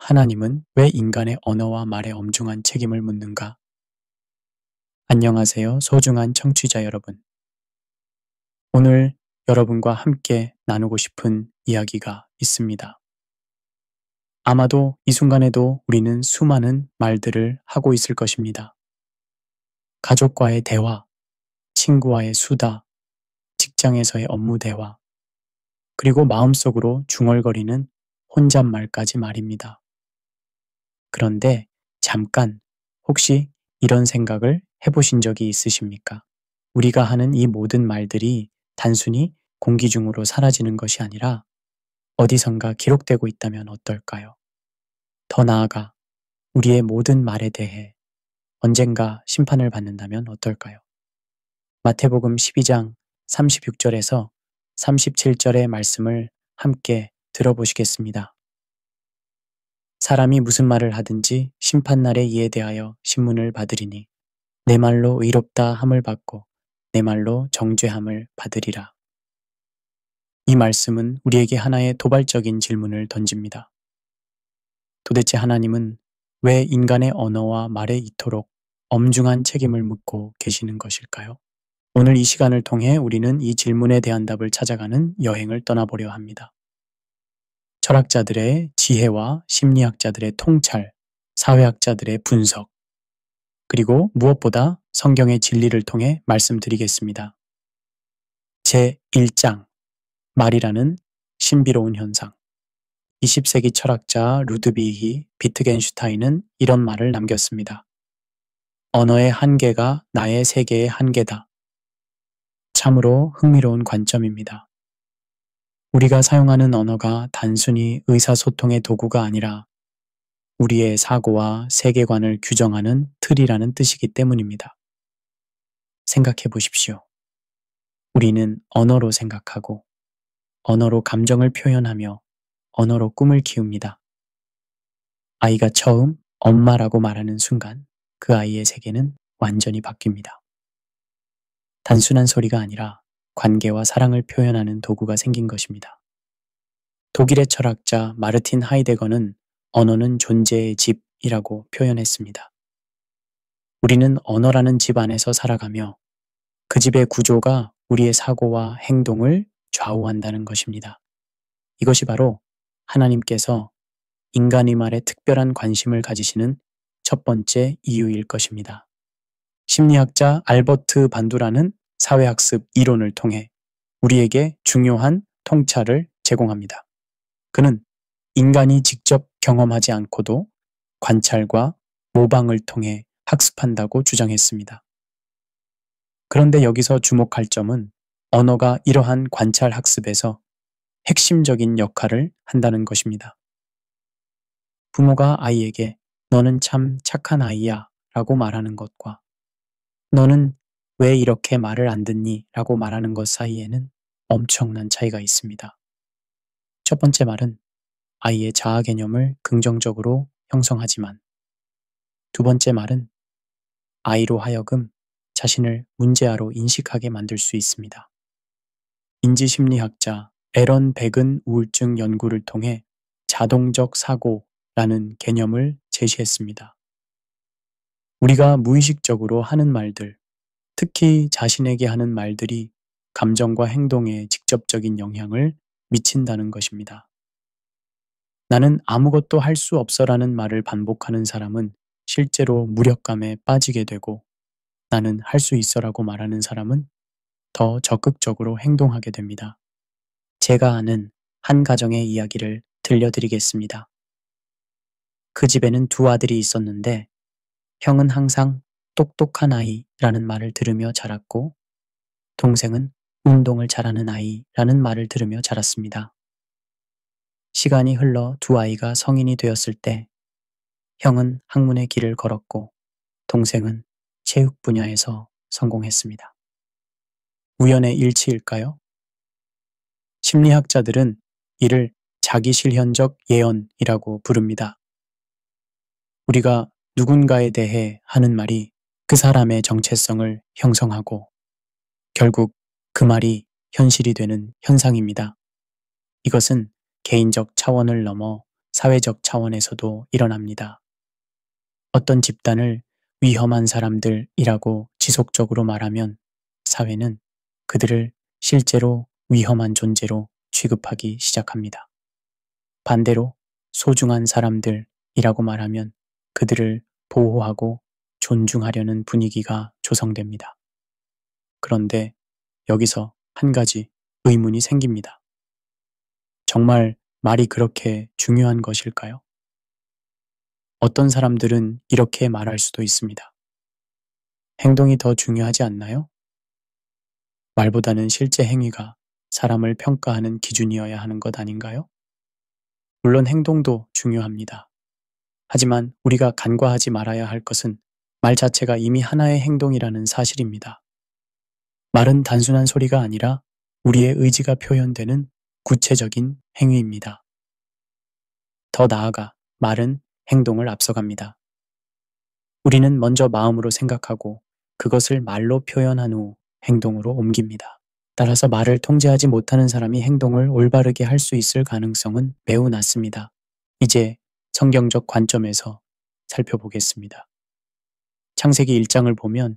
하나님은 왜 인간의 언어와 말에 엄중한 책임을 묻는가? 안녕하세요, 소중한 청취자 여러분. 오늘 여러분과 함께 나누고 싶은 이야기가 있습니다. 아마도 이 순간에도 우리는 수많은 말들을 하고 있을 것입니다. 가족과의 대화, 친구와의 수다, 직장에서의 업무 대화, 그리고 마음속으로 중얼거리는 혼잣말까지 말입니다. 그런데 잠깐 혹시 이런 생각을 해보신 적이 있으십니까? 우리가 하는 이 모든 말들이 단순히 공기 중으로 사라지는 것이 아니라 어디선가 기록되고 있다면 어떨까요? 더 나아가 우리의 모든 말에 대해 언젠가 심판을 받는다면 어떨까요? 마태복음 12장 36절에서 37절의 말씀을 함께 들어보시겠습니다. 사람이 무슨 말을 하든지 심판날에 이에 대하여 신문을 받으리니 내 말로 의롭다 함을 받고 내 말로 정죄함을 받으리라. 이 말씀은 우리에게 하나의 도발적인 질문을 던집니다. 도대체 하나님은 왜 인간의 언어와 말에 이토록 엄중한 책임을 묻고 계시는 것일까요? 오늘 이 시간을 통해 우리는 이 질문에 대한 답을 찾아가는 여행을 떠나보려 합니다. 철학자들의 지혜와 심리학자들의 통찰, 사회학자들의 분석, 그리고 무엇보다 성경의 진리를 통해 말씀드리겠습니다. 제1장, 말이라는 신비로운 현상. 20세기 철학자 루드비히 비트겐슈타인은 이런 말을 남겼습니다. 언어의 한계가 나의 세계의 한계다. 참으로 흥미로운 관점입니다. 우리가 사용하는 언어가 단순히 의사소통의 도구가 아니라 우리의 사고와 세계관을 규정하는 틀이라는 뜻이기 때문입니다. 생각해 보십시오. 우리는 언어로 생각하고 언어로 감정을 표현하며 언어로 꿈을 키웁니다. 아이가 처음 엄마라고 말하는 순간 그 아이의 세계는 완전히 바뀝니다. 단순한 소리가 아니라 관계와 사랑을 표현하는 도구가 생긴 것입니다. 독일의 철학자 마르틴 하이데거는 언어는 존재의 집이라고 표현했습니다. 우리는 언어라는 집 안에서 살아가며 그 집의 구조가 우리의 사고와 행동을 좌우한다는 것입니다. 이것이 바로 하나님께서 인간의 말에 특별한 관심을 가지시는 첫 번째 이유일 것입니다. 심리학자 알버트 반두라는 사회학습 이론을 통해 우리에게 중요한 통찰을 제공합니다. 그는 인간이 직접 경험하지 않고도 관찰과 모방을 통해 학습한다고 주장했습니다. 그런데 여기서 주목할 점은 언어가 이러한 관찰 학습에서 핵심적인 역할을 한다는 것입니다. 부모가 아이에게 너는 참 착한 아이야 라고 말하는 것과 너는 왜 이렇게 말을 안 듣니? 라고 말하는 것 사이에는 엄청난 차이가 있습니다. 첫 번째 말은 아이의 자아 개념을 긍정적으로 형성하지만 두 번째 말은 아이로 하여금 자신을 문제아로 인식하게 만들 수 있습니다. 인지심리학자 에런 백은 우울증 연구를 통해 자동적 사고라는 개념을 제시했습니다. 우리가 무의식적으로 하는 말들, 특히 자신에게 하는 말들이 감정과 행동에 직접적인 영향을 미친다는 것입니다. 나는 아무것도 할 수 없어라는 말을 반복하는 사람은 실제로 무력감에 빠지게 되고 나는 할 수 있어라고 말하는 사람은 더 적극적으로 행동하게 됩니다. 제가 아는 한 가정의 이야기를 들려드리겠습니다. 그 집에는 두 아들이 있었는데 형은 항상 똑똑한 아이라는 말을 들으며 자랐고 동생은 운동을 잘하는 아이라는 말을 들으며 자랐습니다. 시간이 흘러 두 아이가 성인이 되었을 때 형은 학문의 길을 걸었고 동생은 체육 분야에서 성공했습니다. 우연의 일치일까요? 심리학자들은 이를 자기실현적 예언이라고 부릅니다. 우리가 누군가에 대해 하는 말이 그 사람의 정체성을 형성하고 결국 그 말이 현실이 되는 현상입니다. 이것은 개인적 차원을 넘어 사회적 차원에서도 일어납니다. 어떤 집단을 위험한 사람들이라고 지속적으로 말하면 사회는 그들을 실제로 위험한 존재로 취급하기 시작합니다. 반대로 소중한 사람들이라고 말하면 그들을 보호하고 존중하려는 분위기가 조성됩니다. 그런데 여기서 한 가지 의문이 생깁니다. 정말 말이 그렇게 중요한 것일까요? 어떤 사람들은 이렇게 말할 수도 있습니다. 행동이 더 중요하지 않나요? 말보다는 실제 행위가 사람을 평가하는 기준이어야 하는 것 아닌가요? 물론 행동도 중요합니다. 하지만 우리가 간과하지 말아야 할 것은 말 자체가 이미 하나의 행동이라는 사실입니다. 말은 단순한 소리가 아니라 우리의 의지가 표현되는 구체적인 행위입니다. 더 나아가 말은 행동을 앞서갑니다. 우리는 먼저 마음으로 생각하고 그것을 말로 표현한 후 행동으로 옮깁니다. 따라서 말을 통제하지 못하는 사람이 행동을 올바르게 할 수 있을 가능성은 매우 낮습니다. 이제 성경적 관점에서 살펴보겠습니다. 창세기 1장을 보면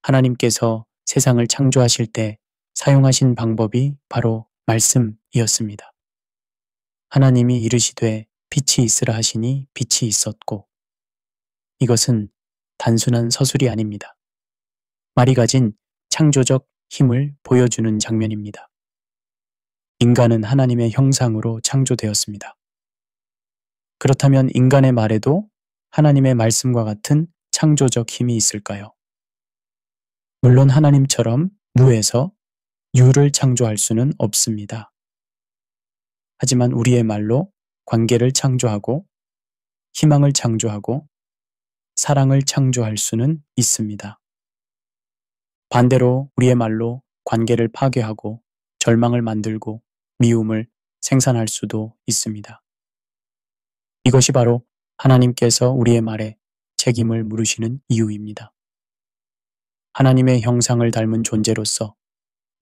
하나님께서 세상을 창조하실 때 사용하신 방법이 바로 말씀이었습니다. 하나님이 이르시되 빛이 있으라 하시니 빛이 있었고, 이것은 단순한 서술이 아닙니다. 말이 가진 창조적 힘을 보여주는 장면입니다. 인간은 하나님의 형상으로 창조되었습니다. 그렇다면 인간의 말에도 하나님의 말씀과 같은 창조적 힘이 있을까요? 물론 하나님처럼 무에서 유를 창조할 수는 없습니다. 하지만 우리의 말로 관계를 창조하고 희망을 창조하고 사랑을 창조할 수는 있습니다. 반대로 우리의 말로 관계를 파괴하고 절망을 만들고 미움을 생산할 수도 있습니다. 이것이 바로 하나님께서 우리의 말에 책임을 물으시는 이유입니다. 하나님의 형상을 닮은 존재로서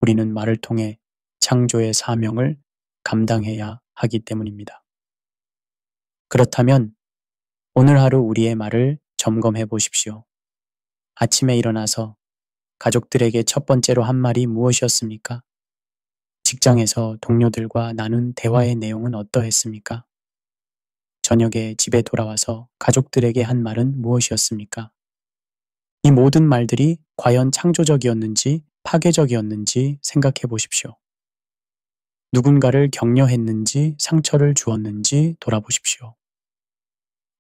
우리는 말을 통해 창조의 사명을 감당해야 하기 때문입니다. 그렇다면 오늘 하루 우리의 말을 점검해 보십시오. 아침에 일어나서 가족들에게 첫 번째로 한 말이 무엇이었습니까? 직장에서 동료들과 나눈 대화의 내용은 어떠했습니까? 저녁에 집에 돌아와서 가족들에게 한 말은 무엇이었습니까? 이 모든 말들이 과연 창조적이었는지 파괴적이었는지 생각해 보십시오. 누군가를 격려했는지 상처를 주었는지 돌아보십시오.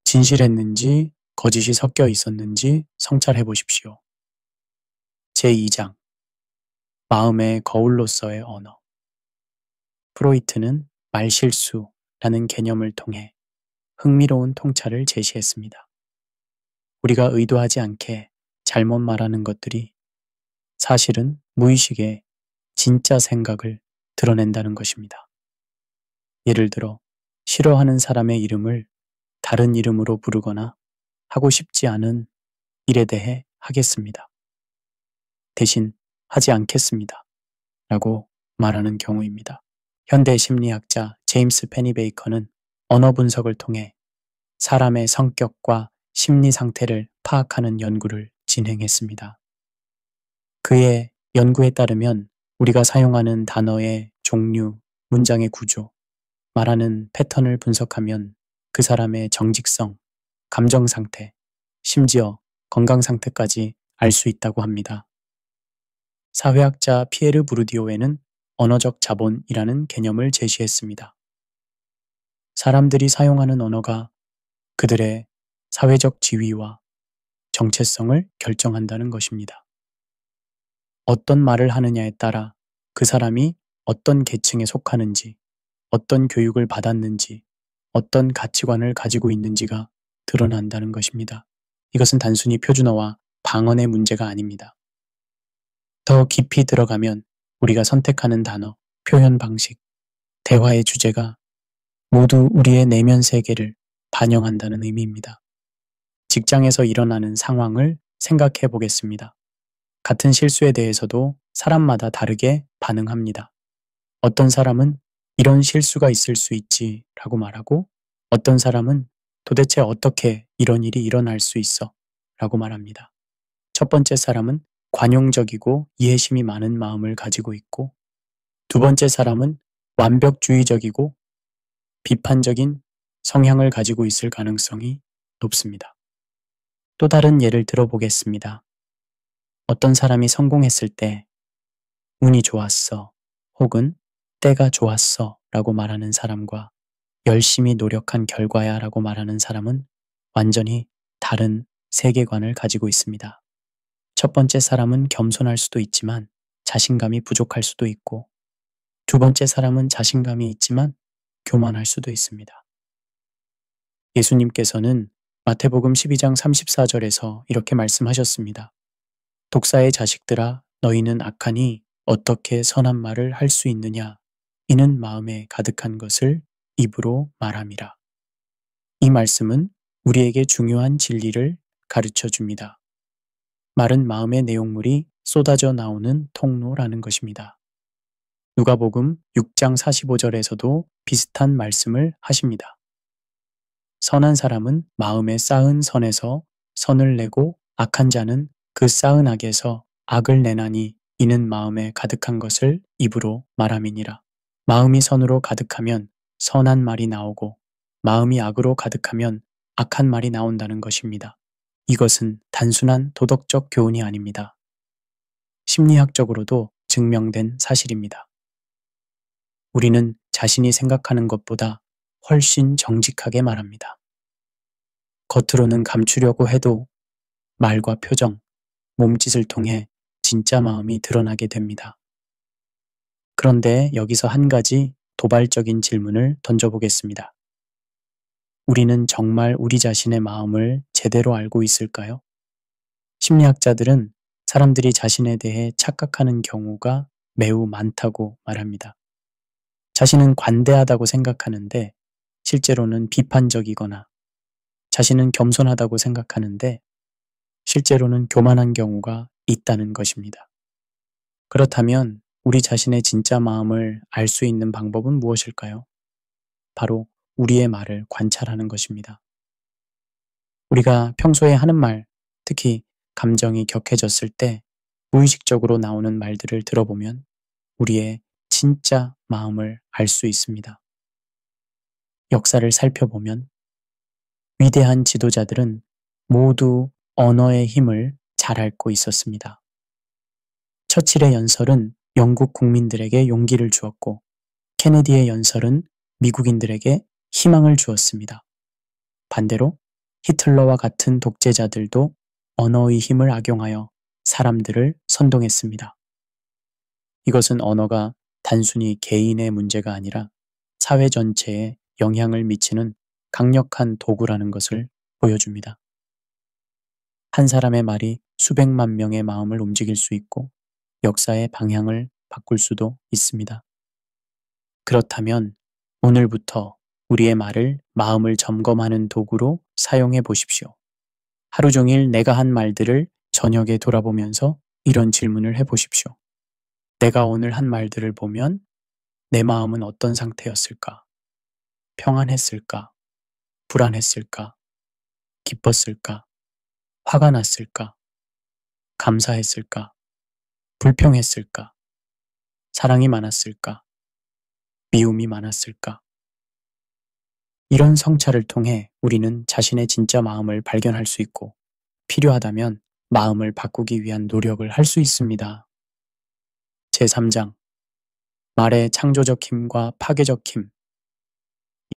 진실했는지 거짓이 섞여 있었는지 성찰해 보십시오. 제2장 마음의 거울로서의 언어. 프로이트는 말실수라는 개념을 통해 흥미로운 통찰을 제시했습니다. 우리가 의도하지 않게 잘못 말하는 것들이 사실은 무의식에 진짜 생각을 드러낸다는 것입니다. 예를 들어 싫어하는 사람의 이름을 다른 이름으로 부르거나 하고 싶지 않은 일에 대해 하겠습니다. 대신 하지 않겠습니다. 라고 말하는 경우입니다. 현대 심리학자 제임스 페니베이커는 언어 분석을 통해 사람의 성격과 심리 상태를 파악하는 연구를 진행했습니다. 그의 연구에 따르면 우리가 사용하는 단어의 종류, 문장의 구조, 말하는 패턴을 분석하면 그 사람의 정직성, 감정 상태, 심지어 건강 상태까지 알 수 있다고 합니다. 사회학자 피에르 부르디오에는 언어적 자본이라는 개념을 제시했습니다. 사람들이 사용하는 언어가 그들의 사회적 지위와 정체성을 결정한다는 것입니다. 어떤 말을 하느냐에 따라 그 사람이 어떤 계층에 속하는지, 어떤 교육을 받았는지, 어떤 가치관을 가지고 있는지가 드러난다는 것입니다. 이것은 단순히 표준어와 방언의 문제가 아닙니다. 더 깊이 들어가면 우리가 선택하는 단어, 표현 방식, 대화의 주제가 모두 우리의 내면 세계를 반영한다는 의미입니다. 직장에서 일어나는 상황을 생각해 보겠습니다. 같은 실수에 대해서도 사람마다 다르게 반응합니다. 어떤 사람은 이런 실수가 있을 수 있지 라고 말하고 어떤 사람은 도대체 어떻게 이런 일이 일어날 수 있어? 라고 말합니다. 첫 번째 사람은 관용적이고 이해심이 많은 마음을 가지고 있고, 두 번째 사람은 완벽주의적이고 비판적인 성향을 가지고 있을 가능성이 높습니다. 또 다른 예를 들어보겠습니다. 어떤 사람이 성공했을 때 운이 좋았어 혹은 때가 좋았어 라고 말하는 사람과 열심히 노력한 결과야 라고 말하는 사람은 완전히 다른 세계관을 가지고 있습니다. 첫 번째 사람은 겸손할 수도 있지만 자신감이 부족할 수도 있고, 두 번째 사람은 자신감이 있지만 교만할 수도 있습니다. 예수님께서는 마태복음 12장 34절에서 이렇게 말씀하셨습니다. 독사의 자식들아, 너희는 악하니 어떻게 선한 말을 할 수 있느냐? 이는 마음에 가득한 것을 입으로 말함이라. 이 말씀은 우리에게 중요한 진리를 가르쳐 줍니다. 말은 마음의 내용물이 쏟아져 나오는 통로라는 것입니다. 누가복음 6장 45절에서도 비슷한 말씀을 하십니다. 선한 사람은 마음에 쌓은 선에서 선을 내고, 악한 자는 그 쌓은 악에서 악을 내나니 이는 마음에 가득한 것을 입으로 말함이니라. 마음이 선으로 가득하면 선한 말이 나오고, 마음이 악으로 가득하면 악한 말이 나온다는 것입니다. 이것은 단순한 도덕적 교훈이 아닙니다. 심리학적으로도 증명된 사실입니다. 우리는 자신이 생각하는 것보다 훨씬 정직하게 말합니다. 겉으로는 감추려고 해도 말과 표정, 몸짓을 통해 진짜 마음이 드러나게 됩니다. 그런데 여기서 한 가지 도발적인 질문을 던져보겠습니다. 우리는 정말 우리 자신의 마음을 제대로 알고 있을까요? 심리학자들은 사람들이 자신에 대해 착각하는 경우가 매우 많다고 말합니다. 자신은 관대하다고 생각하는데 실제로는 비판적이거나, 자신은 겸손하다고 생각하는데 실제로는 교만한 경우가 있다는 것입니다. 그렇다면 우리 자신의 진짜 마음을 알 수 있는 방법은 무엇일까요? 바로 우리의 말을 관찰하는 것입니다. 우리가 평소에 하는 말, 특히 감정이 격해졌을 때 무의식적으로 나오는 말들을 들어보면 우리의 진짜 마음을 알 수 있습니다. 역사를 살펴보면 위대한 지도자들은 모두 언어의 힘을 잘 알고 있었습니다. 처칠의 연설은 영국 국민들에게 용기를 주었고, 케네디의 연설은 미국인들에게 희망을 주었습니다. 반대로 히틀러와 같은 독재자들도 언어의 힘을 악용하여 사람들을 선동했습니다. 이것은 언어가 단순히 개인의 문제가 아니라 사회 전체에 영향을 미치는 강력한 도구라는 것을 보여줍니다. 한 사람의 말이 수백만 명의 마음을 움직일 수 있고 역사의 방향을 바꿀 수도 있습니다. 그렇다면 오늘부터 우리의 말을 마음을 점검하는 도구로 사용해 보십시오. 하루 종일 내가 한 말들을 저녁에 돌아보면서 이런 질문을 해보십시오. 내가 오늘 한 말들을 보면 내 마음은 어떤 상태였을까? 평안했을까? 불안했을까? 기뻤을까? 화가 났을까? 감사했을까? 불평했을까? 사랑이 많았을까? 미움이 많았을까? 이런 성찰을 통해 우리는 자신의 진짜 마음을 발견할 수 있고, 필요하다면 마음을 바꾸기 위한 노력을 할 수 있습니다. 제3장 말의 창조적 힘과 파괴적 힘.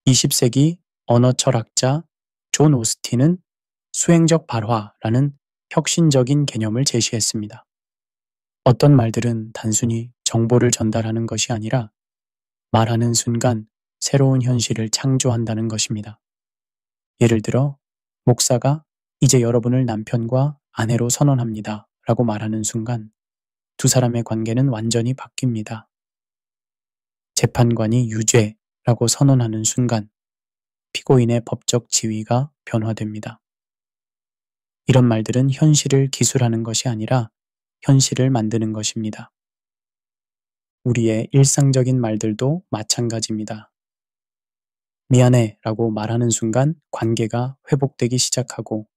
20세기 언어 철학자 존 오스틴은 수행적 발화라는 혁신적인 개념을 제시했습니다. 어떤 말들은 단순히 정보를 전달하는 것이 아니라 말하는 순간 새로운 현실을 창조한다는 것입니다. 예를 들어 목사가 이제 여러분을 남편과 아내로 선언합니다 라고 말하는 순간 두 사람의 관계는 완전히 바뀝니다. 재판관이 유죄라고 선언하는 순간 피고인의 법적 지위가 변화됩니다. 이런 말들은 현실을 기술하는 것이 아니라 현실을 만드는 것입니다. 우리의 일상적인 말들도 마찬가지입니다. 미안해 라고 말하는 순간 관계가 회복되기 시작하고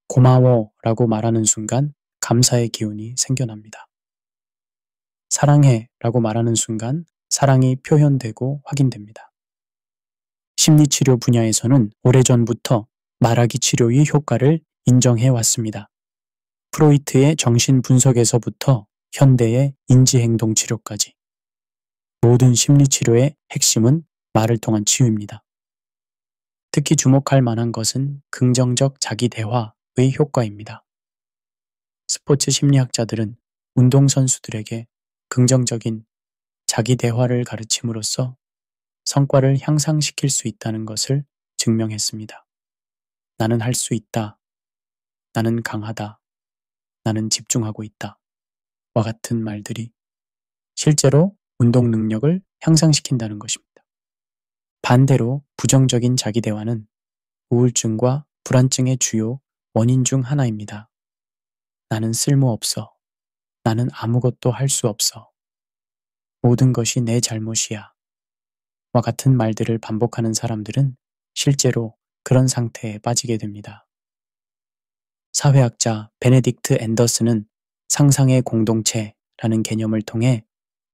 고마워 라고 말하는 순간 감사의 기운이 생겨납니다. 사랑해 라고 말하는 순간 사랑이 표현되고 확인됩니다. 심리치료 분야에서는 오래전부터 말하기 치료의 효과를 인정해 왔습니다. 프로이트의 정신분석에서부터 현대의 인지행동 치료까지 모든 심리치료의 핵심은 말을 통한 치유입니다. 특히 주목할 만한 것은 긍정적 자기 대화의 효과입니다. 스포츠 심리학자들은 운동선수들에게 긍정적인 자기 대화를 가르침으로써 성과를 향상시킬 수 있다는 것을 증명했습니다. 나는 할 수 있다. 나는 강하다. 나는 집중하고 있다. 와 같은 말들이 실제로 운동 능력을 향상시킨다는 것입니다. 반대로 부정적인 자기 대화는 우울증과 불안증의 주요 원인 중 하나입니다. 나는 쓸모없어. 나는 아무것도 할 수 없어. 모든 것이 내 잘못이야. 와 같은 말들을 반복하는 사람들은 실제로 그런 상태에 빠지게 됩니다. 사회학자 베네딕트 앤더슨은 상상의 공동체라는 개념을 통해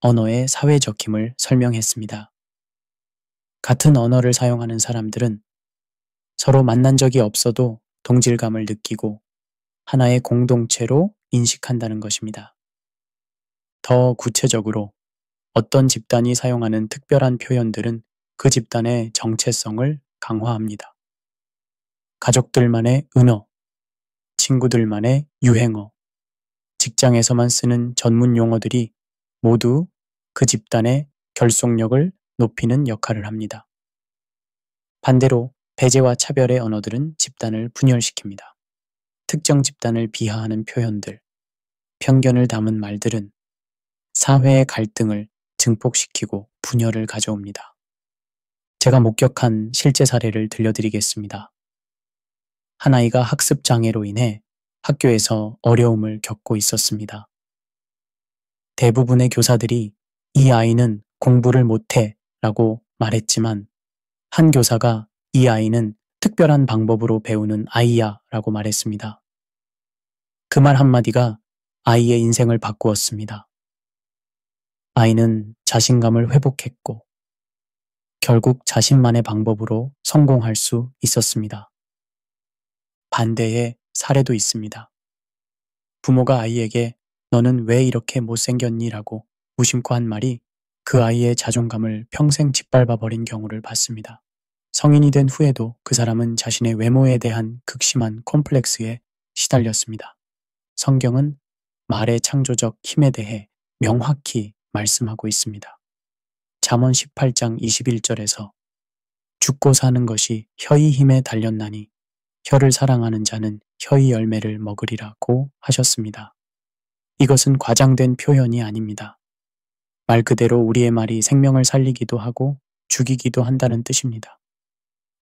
언어의 사회적 힘을 설명했습니다. 같은 언어를 사용하는 사람들은 서로 만난 적이 없어도 동질감을 느끼고 하나의 공동체로 인식한다는 것입니다. 더 구체적으로 어떤 집단이 사용하는 특별한 표현들은 그 집단의 정체성을 강화합니다. 가족들만의 은어, 친구들만의 유행어, 직장에서만 쓰는 전문 용어들이 모두 그 집단의 결속력을 높이는 역할을 합니다. 반대로 배제와 차별의 언어들은 집단을 분열시킵니다. 특정 집단을 비하하는 표현들, 편견을 담은 말들은 사회의 갈등을 증폭시키고 분열을 가져옵니다. 제가 목격한 실제 사례를 들려드리겠습니다. 한 아이가 학습 장애로 인해 학교에서 어려움을 겪고 있었습니다. 대부분의 교사들이 이 아이는 공부를 못해 라고 말했지만 한 교사가 이 아이는 특별한 방법으로 배우는 아이야 라고 말했습니다. 그 말 한마디가 아이의 인생을 바꾸었습니다. 아이는 자신감을 회복했고 결국 자신만의 방법으로 성공할 수 있었습니다. 반대의 사례도 있습니다. 부모가 아이에게 너는 왜 이렇게 못생겼니? 라고 무심코 한 말이 그 아이의 자존감을 평생 짓밟아 버린 경우를 봤습니다. 성인이 된 후에도 그 사람은 자신의 외모에 대한 극심한 콤플렉스에 시달렸습니다. 성경은 말의 창조적 힘에 대해 명확히 말씀하고 있습니다. 잠언 18장 21절에서 죽고 사는 것이 혀의 힘에 달렸나니 혀를 사랑하는 자는 혀의 열매를 먹으리라고 하셨습니다. 이것은 과장된 표현이 아닙니다. 말 그대로 우리의 말이 생명을 살리기도 하고 죽이기도 한다는 뜻입니다.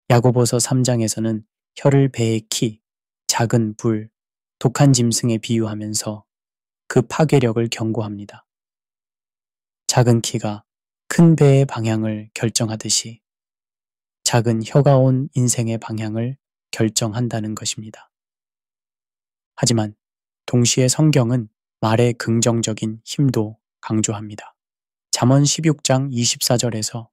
야고보서 3장에서는 혀를 배의 키, 작은 불, 독한 짐승에 비유하면서 그 파괴력을 경고합니다. 작은 키가 큰 배의 방향을 결정하듯이 작은 혀가 온 인생의 방향을 결정한다는 것입니다. 하지만 동시에 성경은 말의 긍정적인 힘도 강조합니다. 잠언 16장 24절에서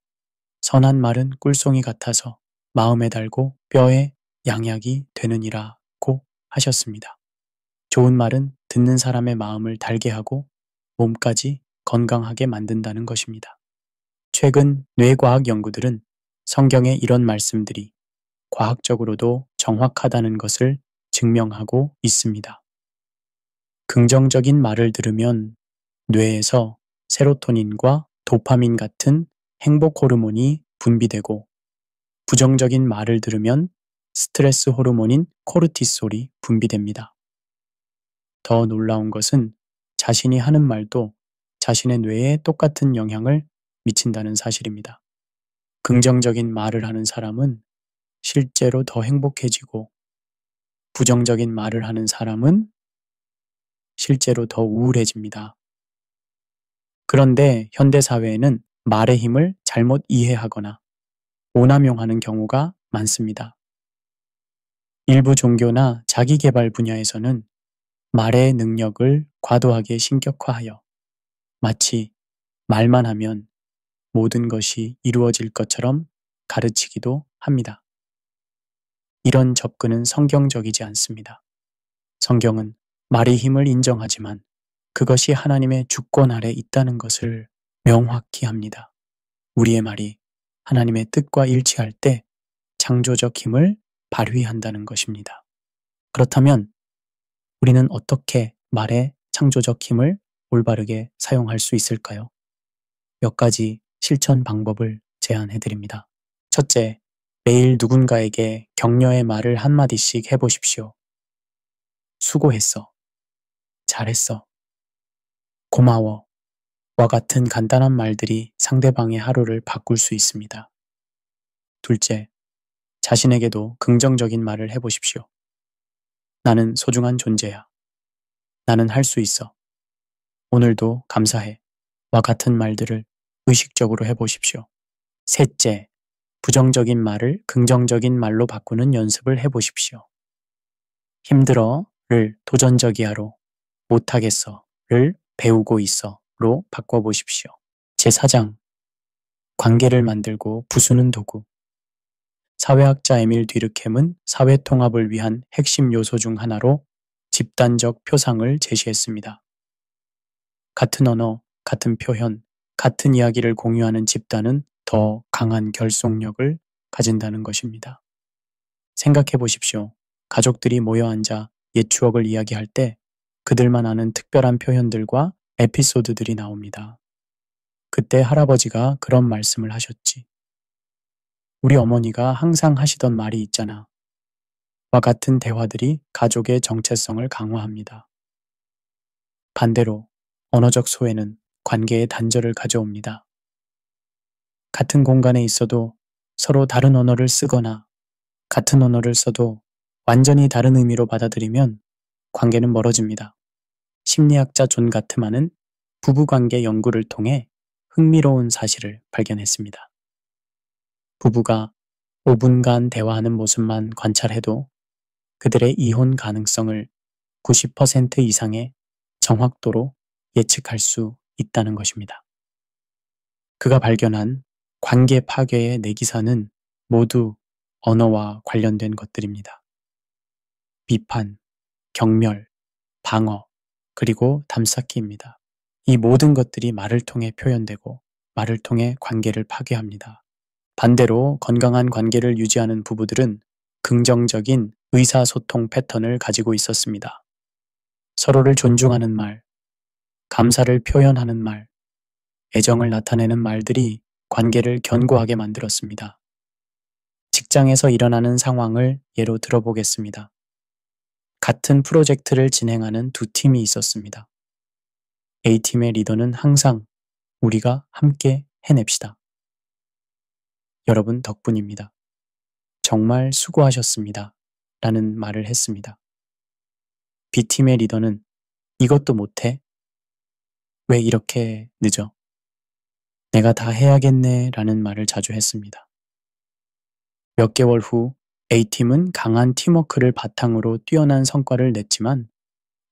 선한 말은 꿀송이 같아서 마음에 달고 뼈에 양약이 되느니라고 하셨습니다. 좋은 말은 듣는 사람의 마음을 달게 하고 몸까지 건강하게 만든다는 것입니다. 최근 뇌과학 연구들은 성경의 이런 말씀들이 과학적으로도 정확하다는 것을 증명하고 있습니다. 긍정적인 말을 들으면 뇌에서 세로토닌과 도파민 같은 행복 호르몬이 분비되고 부정적인 말을 들으면 스트레스 호르몬인 코르티솔이 분비됩니다. 더 놀라운 것은 자신이 하는 말도 자신의 뇌에 똑같은 영향을 미친다는 사실입니다. 긍정적인 말을 하는 사람은 실제로 더 행복해지고 부정적인 말을 하는 사람은 실제로 더 우울해집니다. 그런데 현대사회에는 말의 힘을 잘못 이해하거나 오남용하는 경우가 많습니다. 일부 종교나 자기개발 분야에서는 말의 능력을 과도하게 신격화하여 마치 말만 하면 모든 것이 이루어질 것처럼 가르치기도 합니다. 이런 접근은 성경적이지 않습니다. 성경은 말의 힘을 인정하지만 그것이 하나님의 주권 아래 있다는 것을 명확히 합니다. 우리의 말이 하나님의 뜻과 일치할 때 창조적 힘을 발휘한다는 것입니다. 그렇다면 우리는 어떻게 말의 창조적 힘을 올바르게 사용할 수 있을까요? 몇 가지 실천 방법을 제안해 드립니다. 첫째, 매일 누군가에게 격려의 말을 한마디씩 해보십시오. 수고했어. 잘했어. 고마워. 와 같은 간단한 말들이 상대방의 하루를 바꿀 수 있습니다. 둘째, 자신에게도 긍정적인 말을 해보십시오. 나는 소중한 존재야. 나는 할 수 있어. 오늘도 감사해. 와 같은 말들을 의식적으로 해보십시오. 셋째, 부정적인 말을 긍정적인 말로 바꾸는 연습을 해보십시오. 힘들어를 도전적이야로, 못하겠어를 배우고 있어로 바꿔보십시오. 제4장, 관계를 만들고 부수는 도구. 사회학자 에밀 뒤르켐은 사회통합을 위한 핵심 요소 중 하나로 집단적 표상을 제시했습니다. 같은 언어, 같은 표현, 같은 이야기를 공유하는 집단은 더 강한 결속력을 가진다는 것입니다. 생각해 보십시오. 가족들이 모여 앉아 옛 추억을 이야기할 때 그들만 아는 특별한 표현들과 에피소드들이 나옵니다. 그때 할아버지가 그런 말씀을 하셨지. 우리 어머니가 항상 하시던 말이 있잖아. 와 같은 대화들이 가족의 정체성을 강화합니다. 반대로 언어적 소외는 관계의 단절을 가져옵니다. 같은 공간에 있어도 서로 다른 언어를 쓰거나 같은 언어를 써도 완전히 다른 의미로 받아들이면 관계는 멀어집니다. 심리학자 존 가트만은 부부관계 연구를 통해 흥미로운 사실을 발견했습니다. 부부가 5분간 대화하는 모습만 관찰해도 그들의 이혼 가능성을 90% 이상의 정확도로 예측할 수 있다는 것입니다. 그가 발견한 관계 파괴의 내기사는 모두 언어와 관련된 것들입니다. 비판, 경멸, 방어, 그리고 담쌓기입니다. 이 모든 것들이 말을 통해 표현되고 말을 통해 관계를 파괴합니다. 반대로 건강한 관계를 유지하는 부부들은 긍정적인 의사소통 패턴을 가지고 있었습니다. 서로를 존중하는 말, 감사를 표현하는 말, 애정을 나타내는 말들이 관계를 견고하게 만들었습니다. 직장에서 일어나는 상황을 예로 들어보겠습니다. 같은 프로젝트를 진행하는 두 팀이 있었습니다. A팀의 리더는 항상 우리가 함께 해냅시다. 여러분 덕분입니다. 정말 수고하셨습니다. 라는 말을 했습니다. B팀의 리더는 이것도 못해? 왜 이렇게 늦어? 내가 다 해야겠네 라는 말을 자주 했습니다. 몇 개월 후 A팀은 강한 팀워크를 바탕으로 뛰어난 성과를 냈지만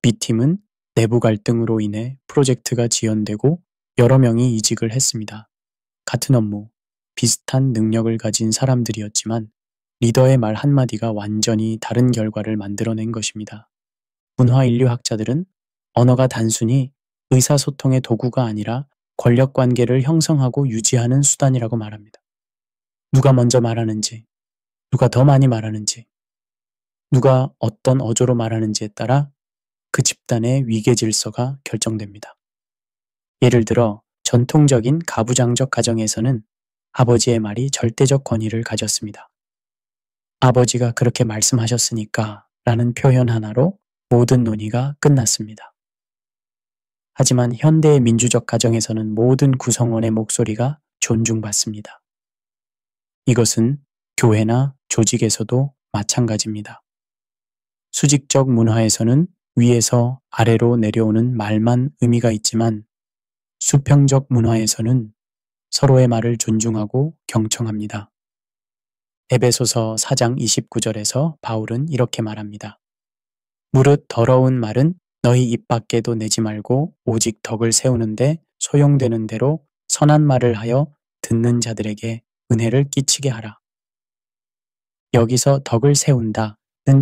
B팀은 내부 갈등으로 인해 프로젝트가 지연되고 여러 명이 이직을 했습니다. 같은 업무, 비슷한 능력을 가진 사람들이었지만 리더의 말 한마디가 완전히 다른 결과를 만들어낸 것입니다. 문화인류학자들은 언어가 단순히 의사소통의 도구가 아니라 권력관계를 형성하고 유지하는 수단이라고 말합니다. 누가 먼저 말하는지, 누가 더 많이 말하는지, 누가 어떤 어조로 말하는지에 따라 그 집단의 위계 질서가 결정됩니다. 예를 들어 전통적인 가부장적 가정에서는 아버지의 말이 절대적 권위를 가졌습니다. 아버지가 그렇게 말씀하셨으니까 라는 표현 하나로 모든 논의가 끝났습니다. 하지만 현대의 민주적 가정에서는 모든 구성원의 목소리가 존중받습니다. 이것은 교회나 조직에서도 마찬가지입니다. 수직적 문화에서는 위에서 아래로 내려오는 말만 의미가 있지만 수평적 문화에서는 서로의 말을 존중하고 경청합니다. 에베소서 4장 29절에서 바울은 이렇게 말합니다. 무릇 더러운 말은 너희 입 밖에도 내지 말고 오직 덕을 세우는데 소용되는 대로 선한 말을 하여 듣는 자들에게 은혜를 끼치게 하라. 여기서 덕을 세운다는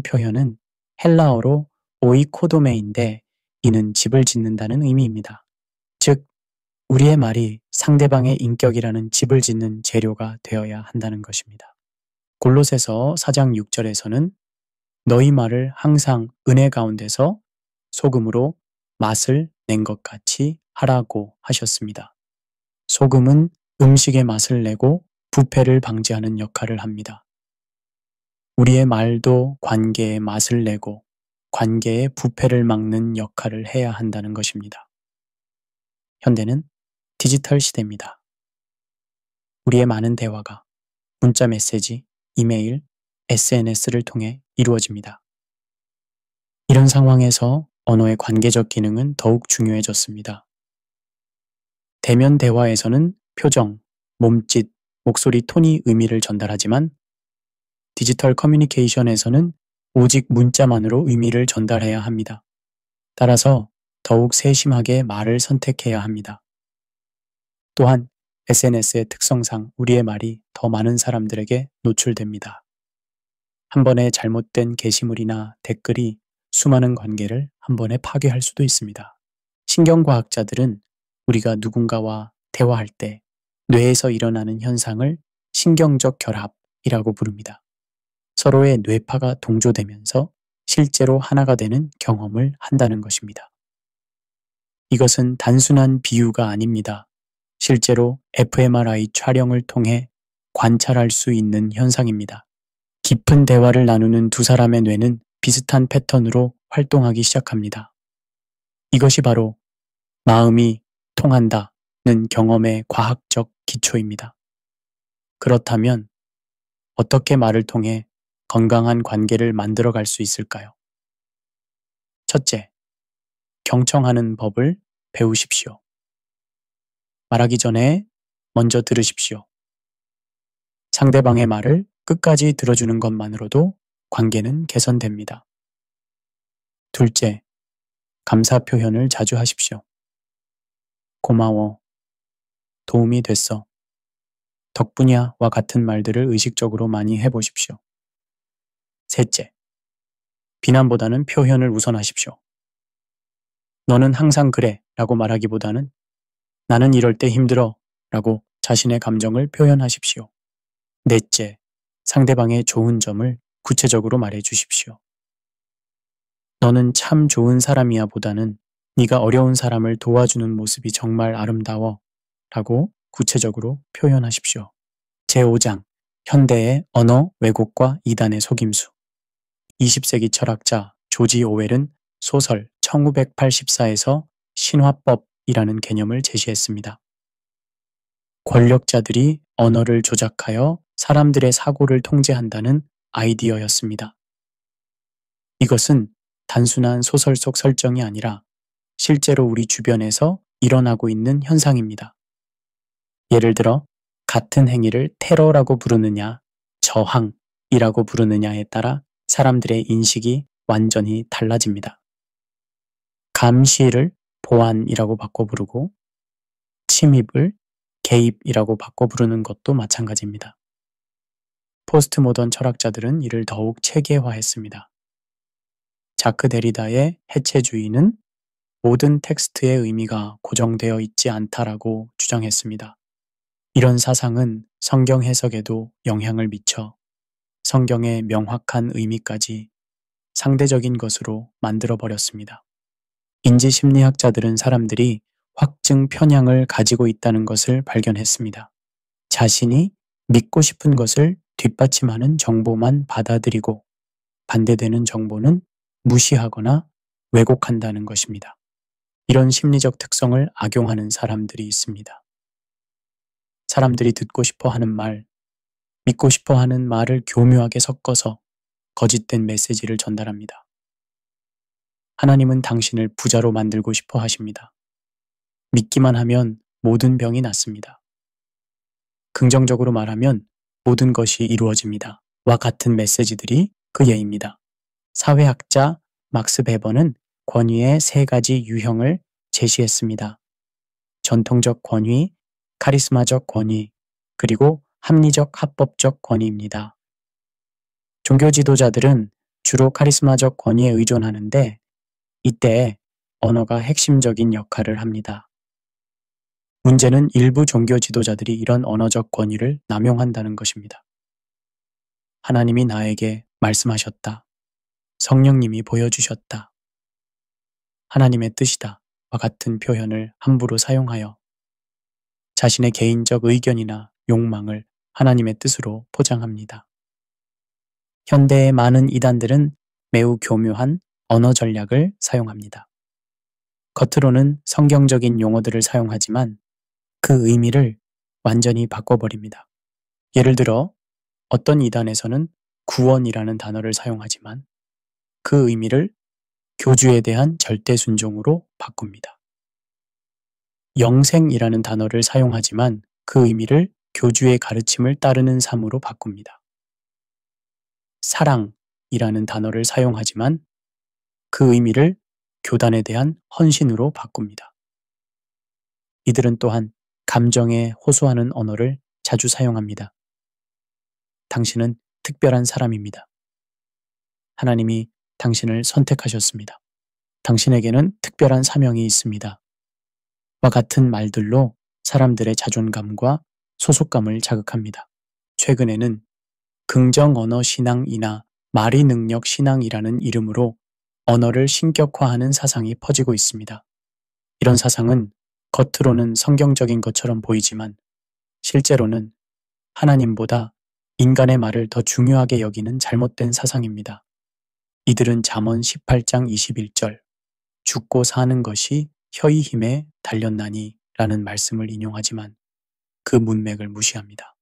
표현은 헬라어로 오이코도메인데 이는 집을 짓는다는 의미입니다. 즉, 우리의 말이 상대방의 인격이라는 집을 짓는 재료가 되어야 한다는 것입니다. 골로새서 4장 6절에서는 너희 말을 항상 은혜 가운데서 소금으로 맛을 낸 것 같이 하라고 하셨습니다. 소금은 음식의 맛을 내고 부패를 방지하는 역할을 합니다. 우리의 말도 관계의 맛을 내고 관계의 부패를 막는 역할을 해야 한다는 것입니다. 현대는 디지털 시대입니다. 우리의 많은 대화가 문자 메시지, 이메일, SNS를 통해 이루어집니다. 이런 상황에서 언어의 관계적 기능은 더욱 중요해졌습니다. 대면 대화에서는 표정, 몸짓, 목소리 톤이 의미를 전달하지만 디지털 커뮤니케이션에서는 오직 문자만으로 의미를 전달해야 합니다. 따라서 더욱 세심하게 말을 선택해야 합니다. 또한 SNS의 특성상 우리의 말이 더 많은 사람들에게 노출됩니다. 한 번의 잘못된 게시물이나 댓글이 수많은 관계를 한 번에 파괴할 수도 있습니다. 신경과학자들은 우리가 누군가와 대화할 때 뇌에서 일어나는 현상을 신경적 결합이라고 부릅니다. 서로의 뇌파가 동조되면서 실제로 하나가 되는 경험을 한다는 것입니다. 이것은 단순한 비유가 아닙니다. 실제로 fMRI 촬영을 통해 관찰할 수 있는 현상입니다. 깊은 대화를 나누는 두 사람의 뇌는 비슷한 패턴으로 활동하기 시작합니다. 이것이 바로 마음이 통한다는 경험의 과학적 기초입니다. 그렇다면 어떻게 말을 통해 건강한 관계를 만들어갈 수 있을까요? 첫째, 경청하는 법을 배우십시오. 말하기 전에 먼저 들으십시오. 상대방의 말을 끝까지 들어주는 것만으로도 관계는 개선됩니다. 둘째, 감사 표현을 자주 하십시오. 고마워, 도움이 됐어, 덕분이야와 같은 말들을 의식적으로 많이 해보십시오. 셋째, 비난보다는 표현을 우선하십시오. 너는 항상 그래 라고 말하기보다는 나는 이럴 때 힘들어 라고 자신의 감정을 표현하십시오. 넷째, 상대방의 좋은 점을 구체적으로 말해 주십시오. 너는 참 좋은 사람이야 보다는 네가 어려운 사람을 도와주는 모습이 정말 아름다워 라고 구체적으로 표현하십시오. 제5장, 현대의 언어 왜곡과 이단의 속임수. 20세기 철학자 조지 오웰은 소설 1984에서 신화법이라는 개념을 제시했습니다. 권력자들이 언어를 조작하여 사람들의 사고를 통제한다는 아이디어였습니다. 이것은 단순한 소설 속 설정이 아니라 실제로 우리 주변에서 일어나고 있는 현상입니다. 예를 들어 같은 행위를 테러라고 부르느냐, 저항이라고 부르느냐에 따라 사람들의 인식이 완전히 달라집니다. 감시를 보안이라고 바꿔 부르고 침입을 개입이라고 바꿔 부르는 것도 마찬가지입니다. 포스트 모던 철학자들은 이를 더욱 체계화했습니다. 자크 데리다의 해체주의는 모든 텍스트의 의미가 고정되어 있지 않다라고 주장했습니다. 이런 사상은 성경 해석에도 영향을 미쳐 성경의 명확한 의미까지 상대적인 것으로 만들어버렸습니다. 인지심리학자들은 사람들이 확증 편향을 가지고 있다는 것을 발견했습니다. 자신이 믿고 싶은 것을 뒷받침하는 정보만 받아들이고 반대되는 정보는 무시하거나 왜곡한다는 것입니다. 이런 심리적 특성을 악용하는 사람들이 있습니다. 사람들이 듣고 싶어 하는 말, 믿고 싶어 하는 말을 교묘하게 섞어서 거짓된 메시지를 전달합니다. 하나님은 당신을 부자로 만들고 싶어 하십니다. 믿기만 하면 모든 병이 낫습니다. 긍정적으로 말하면 모든 것이 이루어집니다. 와 같은 메시지들이 그 예입니다. 사회학자 막스 베버는 권위의 세 가지 유형을 제시했습니다. 전통적 권위, 카리스마적 권위, 그리고 합리적 합법적 권위입니다. 종교 지도자들은 주로 카리스마적 권위에 의존하는데 이때 언어가 핵심적인 역할을 합니다. 문제는 일부 종교 지도자들이 이런 언어적 권위를 남용한다는 것입니다. 하나님이 나에게 말씀하셨다. 성령님이 보여주셨다. 하나님의 뜻이다. 와 같은 표현을 함부로 사용하여 자신의 개인적 의견이나 욕망을 하나님의 뜻으로 포장합니다. 현대의 많은 이단들은 매우 교묘한 언어 전략을 사용합니다. 겉으로는 성경적인 용어들을 사용하지만 그 의미를 완전히 바꿔버립니다. 예를 들어 어떤 이단에서는 구원이라는 단어를 사용하지만 그 의미를 교주에 대한 절대 순종으로 바꿉니다. 영생이라는 단어를 사용하지만 그 의미를 교주의 가르침을 따르는 삶으로 바꿉니다. 사랑이라는 단어를 사용하지만 그 의미를 교단에 대한 헌신으로 바꿉니다. 이들은 또한 감정에 호소하는 언어를 자주 사용합니다. 당신은 특별한 사람입니다. 하나님이 당신을 선택하셨습니다. 당신에게는 특별한 사명이 있습니다. 와 같은 말들로 사람들의 자존감과 소속감을 자극합니다. 최근에는 긍정 언어 신앙이나 말이 능력 신앙이라는 이름으로 언어를 신격화하는 사상이 퍼지고 있습니다. 이런 사상은 겉으로는 성경적인 것처럼 보이지만 실제로는 하나님보다 인간의 말을 더 중요하게 여기는 잘못된 사상입니다. 이들은 잠언 18장 21절 죽고 사는 것이 혀의 힘에 달렸나니 라는 말씀을 인용하지만 그 문맥을 무시합니다.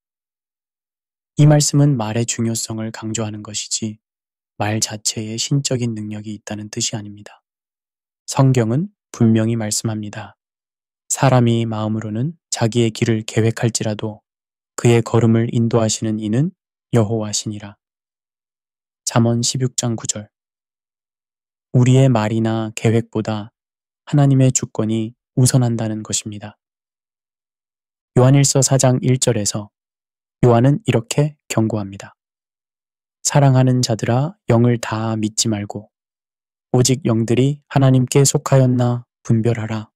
이 말씀은 말의 중요성을 강조하는 것이지 말 자체에 신적인 능력이 있다는 뜻이 아닙니다. 성경은 분명히 말씀합니다. 사람이 마음으로는 자기의 길을 계획할지라도 그의 걸음을 인도하시는 이는 여호와시니라. 잠언 16장 9절. 우리의 말이나 계획보다 하나님의 주권이 우선한다는 것입니다. 요한일서 4장 1절에서 요한은 이렇게 경고합니다. 사랑하는 자들아 영을 다 믿지 말고 오직 영들이 하나님께 속하였나 분별하라.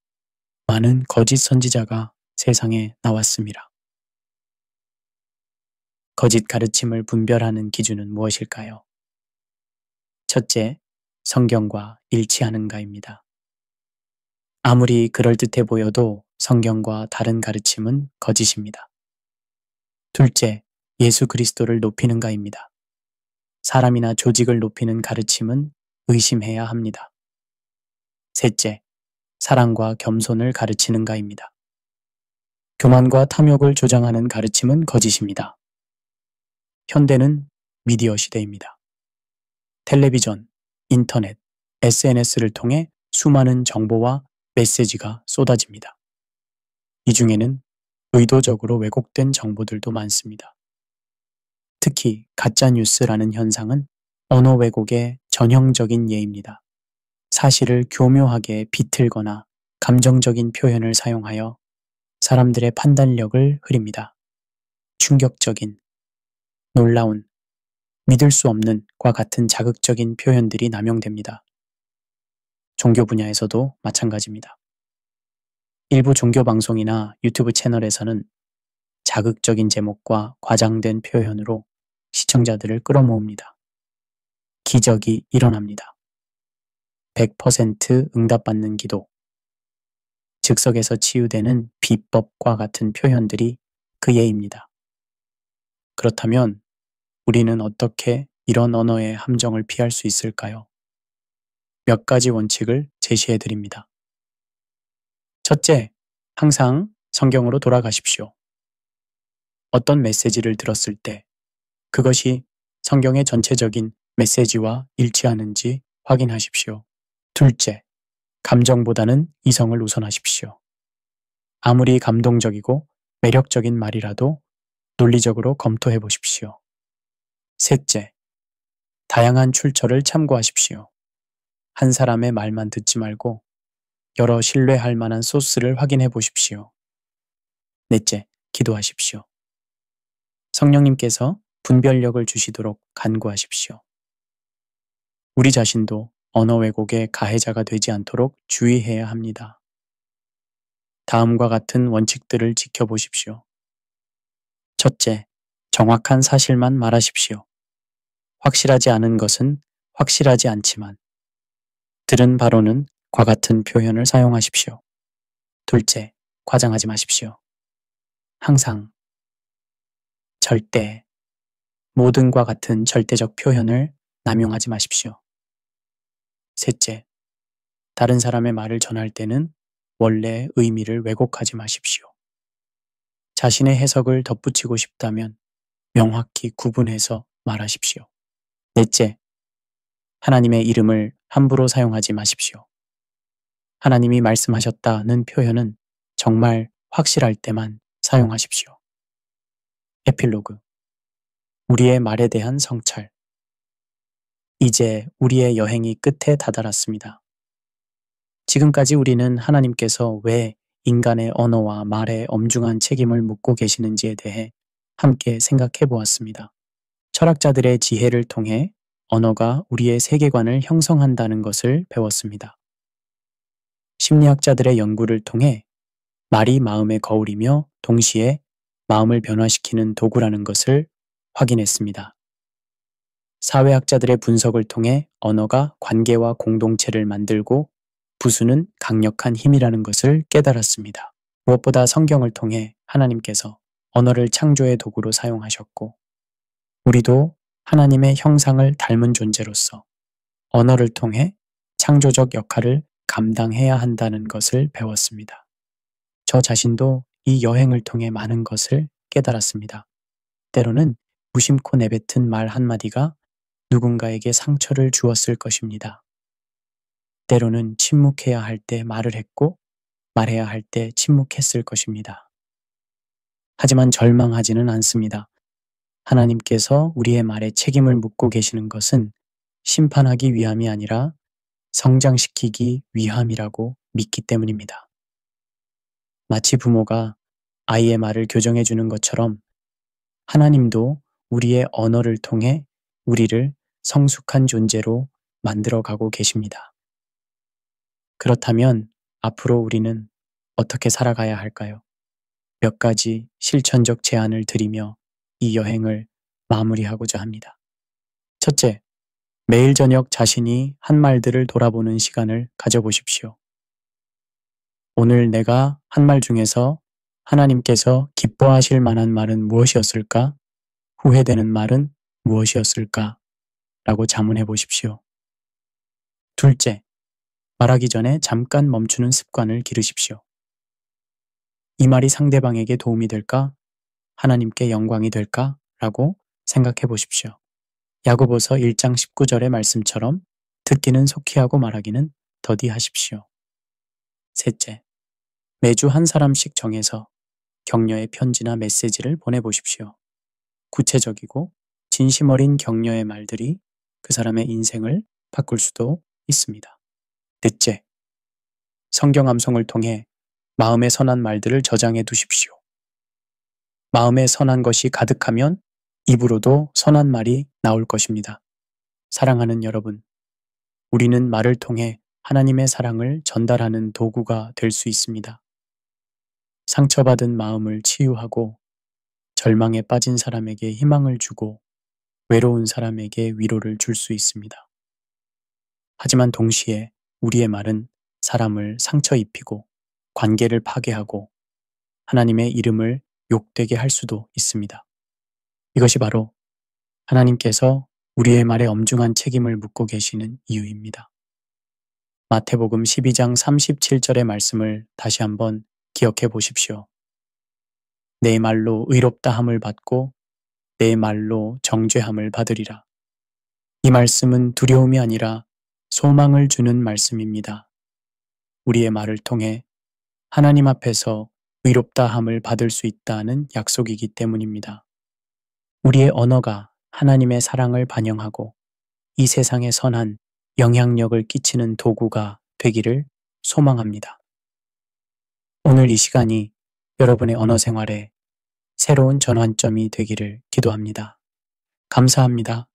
많은 거짓 선지자가 세상에 나왔습니다. 거짓 가르침을 분별하는 기준은 무엇일까요? 첫째, 성경과 일치하는가입니다. 아무리 그럴듯해 보여도 성경과 다른 가르침은 거짓입니다. 둘째, 예수 그리스도를 높이는가입니다. 사람이나 조직을 높이는 가르침은 의심해야 합니다. 셋째, 사랑과 겸손을 가르치는가입니다. 교만과 탐욕을 조장하는 가르침은 거짓입니다. 현대는 미디어 시대입니다. 텔레비전, 인터넷, SNS를 통해 수많은 정보와 메시지가 쏟아집니다. 이 중에는 의도적으로 왜곡된 정보들도 많습니다. 특히 가짜뉴스라는 현상은 언어 왜곡의 전형적인 예입니다. 사실을 교묘하게 비틀거나 감정적인 표현을 사용하여 사람들의 판단력을 흐립니다. 충격적인, 놀라운, 믿을 수 없는 과 같은 자극적인 표현들이 남용됩니다. 종교 분야에서도 마찬가지입니다. 일부 종교 방송이나 유튜브 채널에서는 자극적인 제목과 과장된 표현으로 시청자들을 끌어모읍니다. 기적이 일어납니다. 100% 응답받는 기도, 즉석에서 치유되는 비법과 같은 표현들이 그 예입니다. 그렇다면 우리는 어떻게 이런 언어의 함정을 피할 수 있을까요? 몇 가지 원칙을 제시해 드립니다. 첫째, 항상 성경으로 돌아가십시오. 어떤 메시지를 들었을 때 그것이 성경의 전체적인 메시지와 일치하는지 확인하십시오. 둘째, 감정보다는 이성을 우선하십시오. 아무리 감동적이고 매력적인 말이라도 논리적으로 검토해 보십시오. 셋째, 다양한 출처를 참고하십시오. 한 사람의 말만 듣지 말고 여러 신뢰할 만한 소스를 확인해 보십시오. 넷째, 기도하십시오. 성령님께서 분별력을 주시도록 간구하십시오. 우리 자신도 언어 왜곡의 가해자가 되지 않도록 주의해야 합니다. 다음과 같은 원칙들을 지켜보십시오. 첫째, 정확한 사실만 말하십시오. 확실하지 않은 것은 확실하지 않지만 들은 바로는 과 같은 표현을 사용하십시오. 둘째, 과장하지 마십시오. 항상, 절대, 모든과 같은 절대적 표현을 남용하지 마십시오. 셋째, 다른 사람의 말을 전할 때는 원래의 의미를 왜곡하지 마십시오. 자신의 해석을 덧붙이고 싶다면 명확히 구분해서 말하십시오. 넷째, 하나님의 이름을 함부로 사용하지 마십시오. 하나님이 말씀하셨다는 표현은 정말 확실할 때만 사용하십시오. 에필로그. 우리의 말에 대한 성찰. 이제 우리의 여행이 끝에 다다랐습니다. 지금까지 우리는 하나님께서 왜 인간의 언어와 말에 엄중한 책임을 묻고 계시는지에 대해 함께 생각해 보았습니다. 철학자들의 지혜를 통해 언어가 우리의 세계관을 형성한다는 것을 배웠습니다. 심리학자들의 연구를 통해 말이 마음의 거울이며 동시에 마음을 변화시키는 도구라는 것을 확인했습니다. 사회학자들의 분석을 통해 언어가 관계와 공동체를 만들고 부수는 강력한 힘이라는 것을 깨달았습니다. 무엇보다 성경을 통해 하나님께서 언어를 창조의 도구로 사용하셨고 우리도 하나님의 형상을 닮은 존재로서 언어를 통해 창조적 역할을 감당해야 한다는 것을 배웠습니다. 저 자신도 이 여행을 통해 많은 것을 깨달았습니다. 때로는 무심코 내뱉은 말 한마디가 누군가에게 상처를 주었을 것입니다. 때로는 침묵해야 할 때 말을 했고 말해야 할 때 침묵했을 것입니다. 하지만 절망하지는 않습니다. 하나님께서 우리의 말에 책임을 묻고 계시는 것은 심판하기 위함이 아니라 성장시키기 위함이라고 믿기 때문입니다. 마치 부모가 아이의 말을 교정해 주는 것처럼 하나님도 우리의 언어를 통해 우리를 성숙한 존재로 만들어 가고 계십니다. 그렇다면 앞으로 우리는 어떻게 살아가야 할까요? 몇 가지 실천적 제안을 드리며 이 여행을 마무리하고자 합니다. 첫째, 매일 저녁 자신이 한 말들을 돌아보는 시간을 가져보십시오. 오늘 내가 한 말 중에서 하나님께서 기뻐하실 만한 말은 무엇이었을까? 후회되는 말은 무엇이었을까? 라고 자문해 보십시오. 둘째, 말하기 전에 잠깐 멈추는 습관을 기르십시오. 이 말이 상대방에게 도움이 될까? 하나님께 영광이 될까? 라고 생각해 보십시오. 야고보서 1장 19절의 말씀처럼 듣기는 속히 하고 말하기는 더디하십시오. 셋째, 매주 한 사람씩 정해서 격려의 편지나 메시지를 보내보십시오. 구체적이고 진심 어린 격려의 말들이 그 사람의 인생을 바꿀 수도 있습니다. 넷째, 성경 암송을 통해 마음의 선한 말들을 저장해 두십시오. 마음에 선한 것이 가득하면 입으로도 선한 말이 나올 것입니다. 사랑하는 여러분, 우리는 말을 통해 하나님의 사랑을 전달하는 도구가 될 수 있습니다. 상처받은 마음을 치유하고 절망에 빠진 사람에게 희망을 주고 외로운 사람에게 위로를 줄 수 있습니다. 하지만 동시에 우리의 말은 사람을 상처 입히고 관계를 파괴하고 하나님의 이름을 욕되게 할 수도 있습니다. 이것이 바로 하나님께서 우리의 말에 엄중한 책임을 묻고 계시는 이유입니다. 마태복음 12장 37절의 말씀을 다시 한번 기억해 보십시오. 내 말로 의롭다 함을 받고 내 말로 정죄함을 받으리라. 이 말씀은 두려움이 아니라 소망을 주는 말씀입니다. 우리의 말을 통해 하나님 앞에서 의롭다 함을 받을 수 있다는 약속이기 때문입니다. 우리의 언어가 하나님의 사랑을 반영하고 이 세상에 선한 영향력을 끼치는 도구가 되기를 소망합니다. 오늘 이 시간이 여러분의 언어 생활에 새로운 전환점이 되기를 기도합니다. 감사합니다.